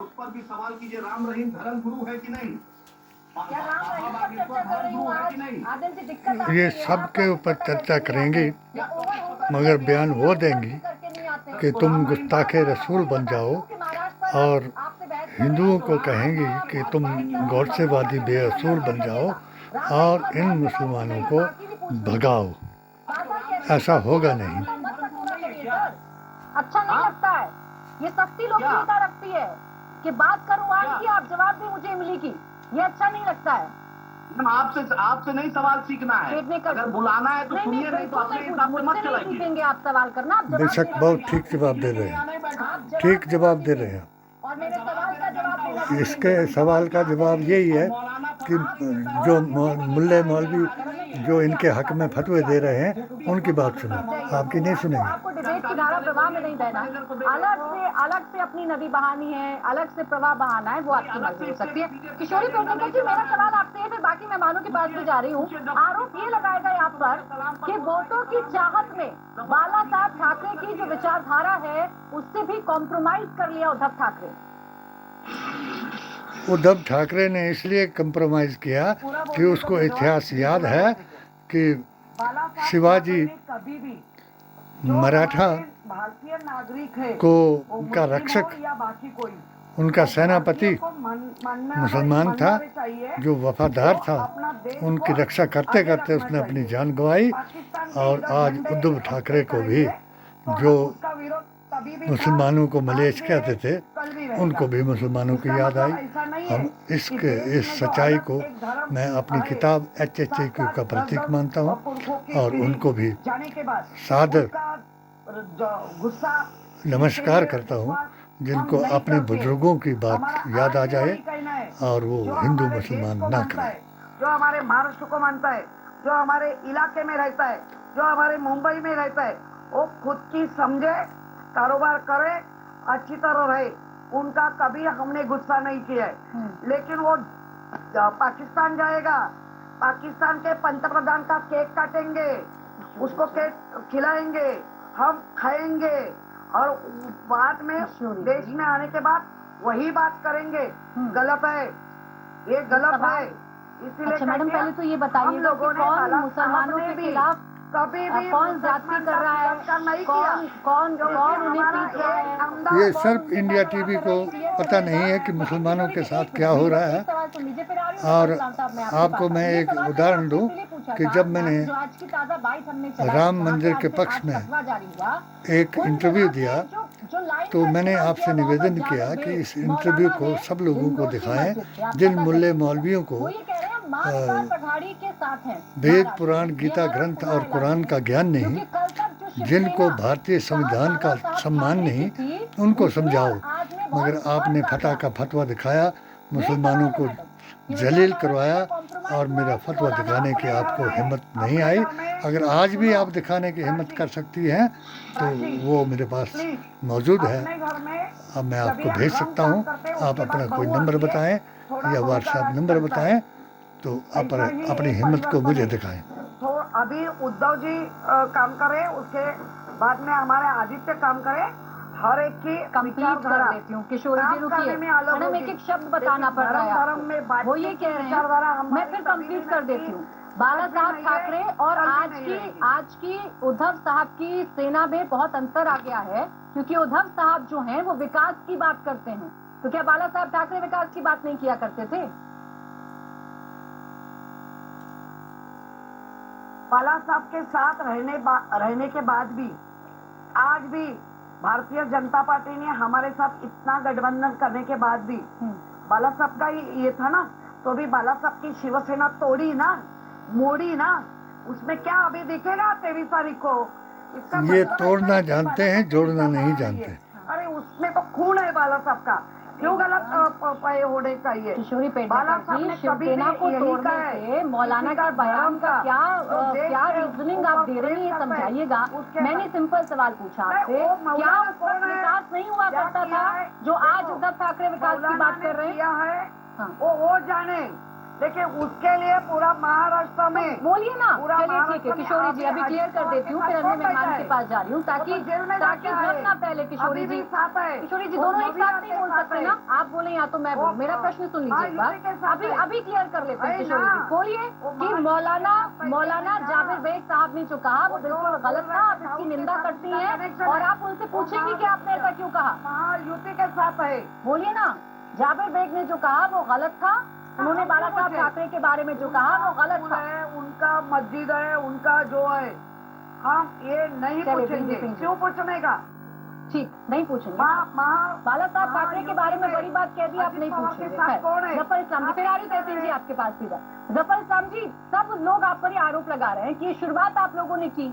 उस पर भी सवाल कीजिए, राम रहीम धर्म गुरु है कि नहीं? क्या राम रहीम पर चर्चा कर रही हूँ आज? आदिम से दिक्कत आती ये है, सब के आप ऊपर करके चर्चा नहीं करेंगी, आते। या ओवर होकर मगर करके बयान आते वो हैं, देंगी करके करके नहीं आते। कि तुम तो गुस्ताखे आप रसूल आपको बन बताती जाओ हूँ कि महाराष्ट्र पर और आपसे बहस कर रहे हैं, हिंदुओं को तो कहेंगी आप कि बहस तुम करो, गौरसेवादी बंदूक बेअसूल का बन कैसे जाओ देगा? राम रहीम और पर इन बहस करना मुसलमानों उचित को नहीं है, बाकी भी पूछ लीजिए। भगाओ। बाबा कैसे ऐसा होगा मत नहीं। कटोरा करिए सर, अच्छा नहीं लगता है। ये सख्ती लोकप्रियता रखती है कि बात करूं आज की, आप जवाब भी मुझे इमली की, ये अच्छा नहीं लगता है। आपसे नहीं सवाल सीखना है, अगर बुलाना है तो सुनिए, नहीं तो अपने हिसाब से मत मुझसे नहीं चलाइए। सीखेंगे आप सवाल करना, आप जवाब बेशक देना बहुत सीखें। ठीक जवाब दे रहे हैं, आप ठीक जवाब दे सीखें रहे हैं। और मेरे सवाल का जवाब देना सीखेंगे। इसके सवाल का जवाब यही है कि जो मुल्ले मौलवी जो इनके हक में फतवे दे रहे हैं उनकी बात सुनो, आपकी नहीं सुनेंगे। आपको डिबेट की धारा प्रवाह में नहीं बहना, अलग से अपनी नदी बहानी है, अलग से प्रवाह बहाना है, वो आपकी मर्जी हो सकती है। किशोरी पेडनेकर जी, मेरा सवाल आपसे है, फिर बाकी मेहमानों के पास भी जा रही हूँ। आरोप ये लगाया गया आप पर कि वोटों की चाहत में बाला साहब ठाकरे की जो विचारधारा है उससे भी कॉम्प्रोमाइज कर लिया उद्धव ठाकरे। उद्धव ठाकरे ने इसलिए कंप्रोमाइज किया कि उसको इतिहास याद है कि शिवाजी मराठा भारतीय नागरिक है को का रक्षक, उनका सेनापति मुसलमान था जो वफादार था, उनकी रक्षा करते करते उसने अपनी जान गंवाई। और आज उद्धव ठाकरे को भी जो मुसलमानों को मलेच्छ कहते थे उनको भी मुसलमानों की याद आई। हम इस सच्चाई को मैं अपनी किताब HHAQ का प्रतीक मानता हूँ और उनको भी सादर नमस्कार करता हूँ जिनको अपने बुजुर्गों की बात याद आ जाए और वो हिंदू मुसलमान ना करें। जो हमारे महाराष्ट्र को मानता है, जो हमारे इलाके में रहता है, जो हमारे मुंबई में रहता है, वो खुद की समझे, कारोबार करे, अच्छी तरह रहे, उनका कभी हमने गुस्सा नहीं किया है। लेकिन वो पाकिस्तान जाएगा, पाकिस्तान के पंतप्रधान का केक काटेंगे, उसको केक खिलाएंगे, हम खाएंगे और बाद में देश में आने के बाद वही बात करेंगे, गलत है, ये गलत है। इसीलिए अच्छा मैडम, पहले तो ये बताइए कि कौन मुसलमानों के खिलाफ कभी भी कौन जाति कर रहा है, कौन उन्हें पीट रहा है? ये सिर्फ इंडिया टीवी को पता नहीं है कि मुसलमानों के साथ क्या हो रहा है। और आपको मैं एक उदाहरण दूं कि जब मैंने राम मंदिर के पक्ष में एक इंटरव्यू दिया तो मैंने आपसे निवेदन किया कि इस इंटरव्यू को सब लोगों को दिखाएं जिन मुल्ले मौलवियों को वेद पुराण गीता ग्रंथ और कुरान का ज्ञान नहीं, जिनको भारतीय संविधान का सम्मान नहीं, उनको समझाओ। मगर आपने फतह का फतवा दिखाया, मुसलमानों को जलील करवाया और मेरा फतवा दिखाने की आपको हिम्मत नहीं आई। अगर आज भी आप दिखाने की हिम्मत कर सकती हैं तो वो मेरे पास मौजूद है, अब मैं आपको भेज सकता हूँ। आप अपना कोई नंबर बताएं या व्हाट्सएप नंबर बताएं तो आप अपनी हिम्मत को मुझे दिखाएं। तो अभी उद्धव जी काम करे, उसके बाद में हमारे आदित्य काम करे, हर एक की कंप्लीट कर देती हूँ। किशोरी जी रुकिए मैडम, एक एक शब्द बताना पड़ रहा है आपको। वो ये कह रहे हैं, मैं फिर कंप्लीट कर देती हूँ। बाला साहब ठाकरे और आज की उद्धव साहब की सेना में बहुत अंतर आ गया है, क्योंकि उद्धव साहब जो हैं वो विकास की बात करते हैं, तो क्या बाला साहब ठाकरे विकास की बात नहीं किया करते थे? बाला साहब के साथ रहने के बाद भी आज भी भारतीय जनता पार्टी ने हमारे साथ इतना गठबंधन करने के बाद भी बाला साहब का ये था ना, तो भी बाला साहब की शिवसेना तोड़ी ना, मोड़ी ना, उसमें क्या अभी दिखेगा 23 तारीख को? ये तोड़ना जानते हैं, जोड़ना नहीं जानते। अरे उसमें तो खून है बाला साहब का, क्यों गलत होने चाहिए? किशोरी पेडनेकर जी, शिवसेना को तोड़ने से मौलाना के बयान का क्या रीजनिंग आप दे रही हैं, समझाइएगा। मैंने सिंपल सवाल पूछा आपसे, क्या उस वक्त विकास नहीं हुआ करता था जो आज उद्धव ठाकरे विकास की बात कर रहे हैं? वो जाने, देखिए उसके लिए पूरा महाराष्ट्र में बोलिए ना। पूरा चलिए ठीक है किशोरी जी, अभी क्लियर कर देती हूँ, फिर अन्य मेहमान के पास जा रही हूँ, ताकि जब ना पहले किशोरी जी किशोरी जी दोनों एक साथ नहीं बोल सकते ना, आप बोले या तो मैं बोलूं। मेरा प्रश्न सुन लीजिए एक बार, अभी क्लियर कर लेते हैं। किशोरी जी बोलिए कि मौलाना जाबिर बेग साहब ने जो कहा वो बिल्कुल गलत था, आप इसकी निंदा करती हैं और आप उनसे पूछेंगी कि आपने ऐसा क्यों कहा। महायुति के साथ है, बोलिए ना। जाबिर बेग ने जो कहा वो गलत था, उन्होंने बाला साहब ठाकरे के बारे में जो कहा वो गलत था। उनका मस्जिद है, उनका जो है, हम ये नहीं पूछेंगे। क्यों पूछने का? ठीक, नहीं पूछेंगे। बाला साहब ठाकरे के बारे में बड़ी बात कह दी, आप नहीं पूछेंगे। जफर इस्लाम जी, फिर आ रही तहसीन जी आपके पास सीधा। जफर इस्लाम जी, सब लोग आप पर ये आरोप लगा रहे हैं कि ये शुरुआत आप लोगों ने की,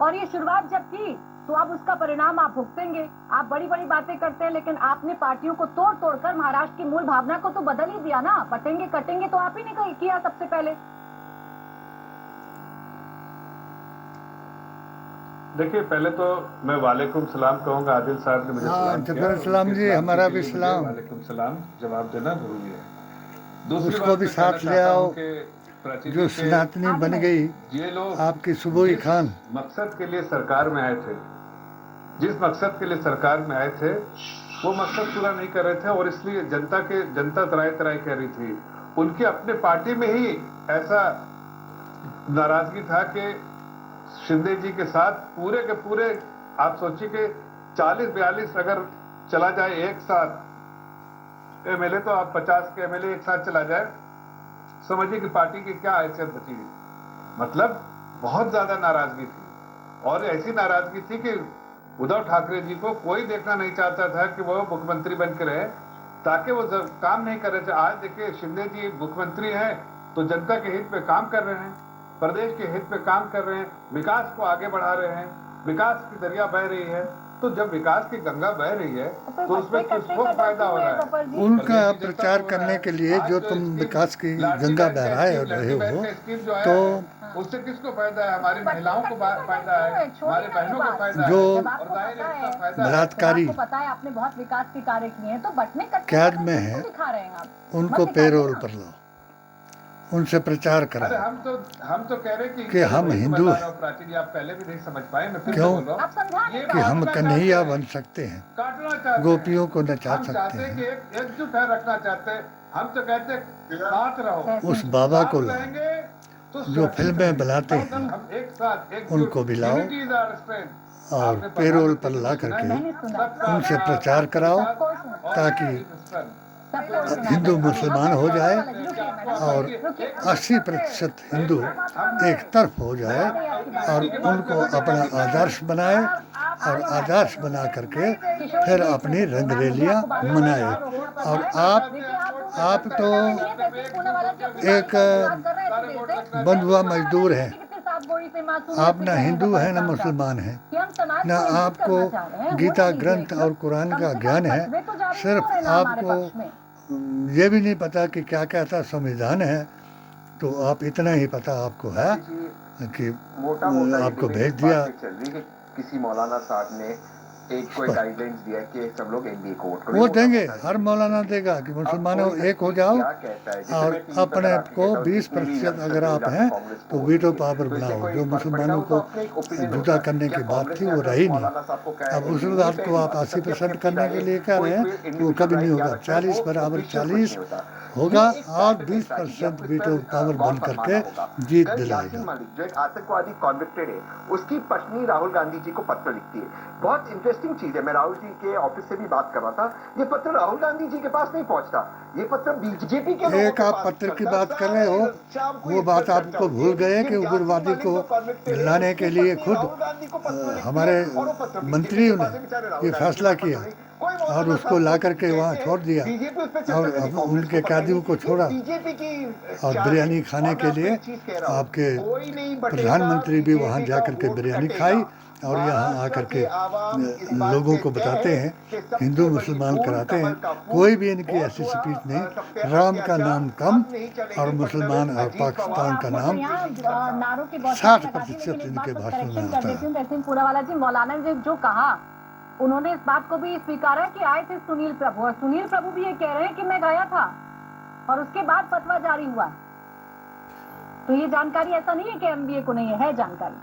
और ये शुरुआत जब की तो अब उसका परिणाम आप भुगतेंगे। आप बड़ी बड़ी बातें करते हैं, लेकिन आपने पार्टियों को तोड़ कर महाराष्ट्र की मूल भावना को तो बदल ही दिया ना। बटेंगे कटेंगे तो आप ही ने किया सबसे पहले। देखिए, पहले तो मैं वालेकुम सलाम कहूंगा। आदिल साहब ने मुझे सलाम किया। जफर सलाम जी, हमारा भी सलाम। वालेकुम सलाम जवाब देना जरूरी है। उसको भी साथ ले आओ जो सनातनी बन गई, ये लोग आपकी सुबोई खान। मकसद के लिए सरकार में आए थे, जिस मकसद के लिए सरकार में आए थे वो मकसद पूरा नहीं कर रहे थे, और इसलिए जनता तराई तराई कह रही थी। उनकी अपने पार्टी में ही ऐसा नाराजगी था कि शिंदे जी के साथ पूरे के पूरे, आप सोचिए कि 40-42 अगर चला जाए एक साथ एमएलए, तो आप 50 के एमएलए एक साथ चला जाए, समझिए कि पार्टी की क्या हैसियत बची। मतलब बहुत ज्यादा नाराजगी थी, और ऐसी नाराजगी थी कि उद्धव ठाकरे जी को कोई देखना नहीं चाहता था कि वो मुख्यमंत्री बन के रहे, ताकि वो काम नहीं कर रहे थे। आज देखिए, शिंदे जी मुख्यमंत्री हैं तो जनता के हित में काम कर रहे हैं, प्रदेश के हित में काम कर रहे हैं, विकास को आगे बढ़ा रहे हैं, विकास की दरिया बह रही है। तो जब विकास की गंगा बह रही है तो उसमें किसको फायदा हो रहा है? उनका प्रचार करने के लिए जो तुम विकास की गंगा बहराए रहे हो, तो उससे किसको फायदा है? हमारी महिलाओं को फायदा है, हमारे बहनों को फायदा है, जो बलात्कारी पता है आपने बहुत विकास के कार्य किए हैं, तो बटने कैद में है, उनको पेरोल पर लो, उनसे प्रचार करो। हम तो कह रहे कि हम हिंदू हैं। प्राची जी, आप पहले भी नहीं समझ पाए, मैं फिर क्यों? बोल रहा हूं कि हम कन्हैया बन सकते हैं, काटना चाहते, गोपियों को नचा हम चाहते सकते हैं कि हैं। एकजुट है रखना चाहते हैं। हम तो कहते हैं साथ रहो, उस बाबा को लाओ रहेंगे तो जो फिल्में बनाते हैं, हम एक साथ उनको भी लाओ और पेरोल पर ला करके उनसे प्रचार कराओ, ताकि हिंदू मुसलमान हो जाए और 80% हिंदू एक तरफ हो जाए, और उनको अपना आदर्श बनाए, और आदर्श बना करके फिर अपनी रंगरेलियां मनाए। और आप तो एक बंधुआ मजदूर हैं, आप ना हिंदू हैं ना मुसलमान हैं, ना आपको गीता ग्रंथ और कुरान का ज्ञान है। सिर्फ आपको ये भी नहीं पता कि क्या कहता संविधान है, तो आप इतना ही पता आपको है कि आपको भेज दिया। किसी मौलाना साहब ने एक कोई गाइडलाइंस दिया कि सब लोग एनडीए को वोट करो। वो देंगे, हर मौलाना देगा कि मुसलमानों एक हो जाओ, और अपने को 20% अगर आप हैं तो वीटो पावर बनाओ। जो मुसलमानों को जुदा करने की बात थी वो रही नहीं। अब उस बात को आप 80% करने के लिए कह रहे हैं, तो वो कभी नहीं होगा। 40 बराबर 40 होगा, और 20% वीटो पावर बंद करके जीत दिलाएगा। मलिक जो एक आतंकवादी कॉन्विक्टेड है, उसकी पत्नी राहुल गांधी जी को पत्र लिखती है। बहुत इंटरेस्टिंग चीज है, मैं राहुल जी के ऑफिस से भी बात कर रहा था। ये पत्र राहुल गांधी जी के पास नहीं पहुंचता, ये पत्र बीजेपी के एक आप पत्र की बात कर रहे हो, वो बात आपको भूल गए कि उग्रवादी को लाने के लिए खुद हमारे मंत्रियों ने ये फैसला किया और उसको ला करके वहाँ छोड़ दिया, और उनके कैदियों को छोड़ा, और बिरयानी खाने के लिए आपके प्रधानमंत्री भी वहाँ जा करके बिरयानी खाई, और यहाँ आकर के लोगों को बताते हैं, हिंदू मुसलमान कराते हैं। कोई भी इनकी ऐसी स्पीच नहीं। राम का नाम कम और मुसलमान और पाकिस्तान का नाम 60% इनके भाषण में आता है। पूरावाला जी, मौलाना ने जो कहा, उन्होंने इस बात को भी स्वीकारा कि आए थे सुनील प्रभु, और सुनील प्रभु भी ये कह रहे हैं कि मैं गया था, और उसके बाद फतवा जारी हुआ। तो ये जानकारी ऐसा नहीं है कि एमबीए को नहीं है जानकारी।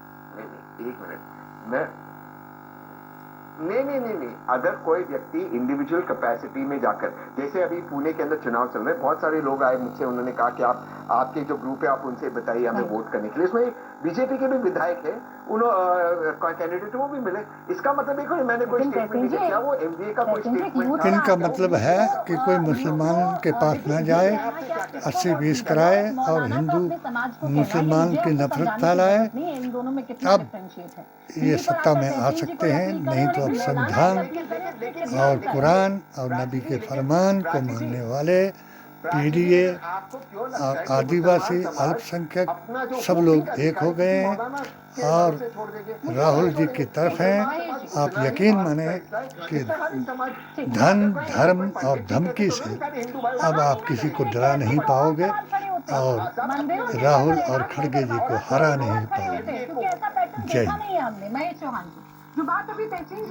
नहीं, एक मिनट, नहीं, अगर कोई व्यक्ति इंडिविजुअल कैपेसिटी में जाकर, जैसे अभी पुणे के अंदर चुनाव चल रहे हैं, बहुत सारे लोग आए मुझसे, उन्होंने कहा कि आपके जो ग्रुप है आप उनसे बताइए हमें वोट करने के लिए। इसमें बीजेपी के भी विधायक है, कैंडिडेट वो भी मिले। इसका मतलब है मैंने कोई स्टेटमेंट नहीं किया, वो एमबीए का कोई स्टेटमेंट। इनका मतलब है कि कोई मुसलमान के पास न जाए, 80-20 कराए और हिंदू मुसलमान की नफरत फैलाए, अब ये सत्ता में आ सकते हैं। नहीं तो अब संविधान और कुरान और नबी के फरमान को मानने वाले पीडीए और आदिवासी अल्पसंख्यक सब लोग एक हो गए हैं और राहुल जी की तरफ हैं। आप यकीन माने कि धन, धर्म और धमकी से अब आप किसी को डरा नहीं पाओगे और राहुल और खड़गे जी को हरा नहीं पाओगे। जय हिंद। महेश चौहान जी, जो बात अभी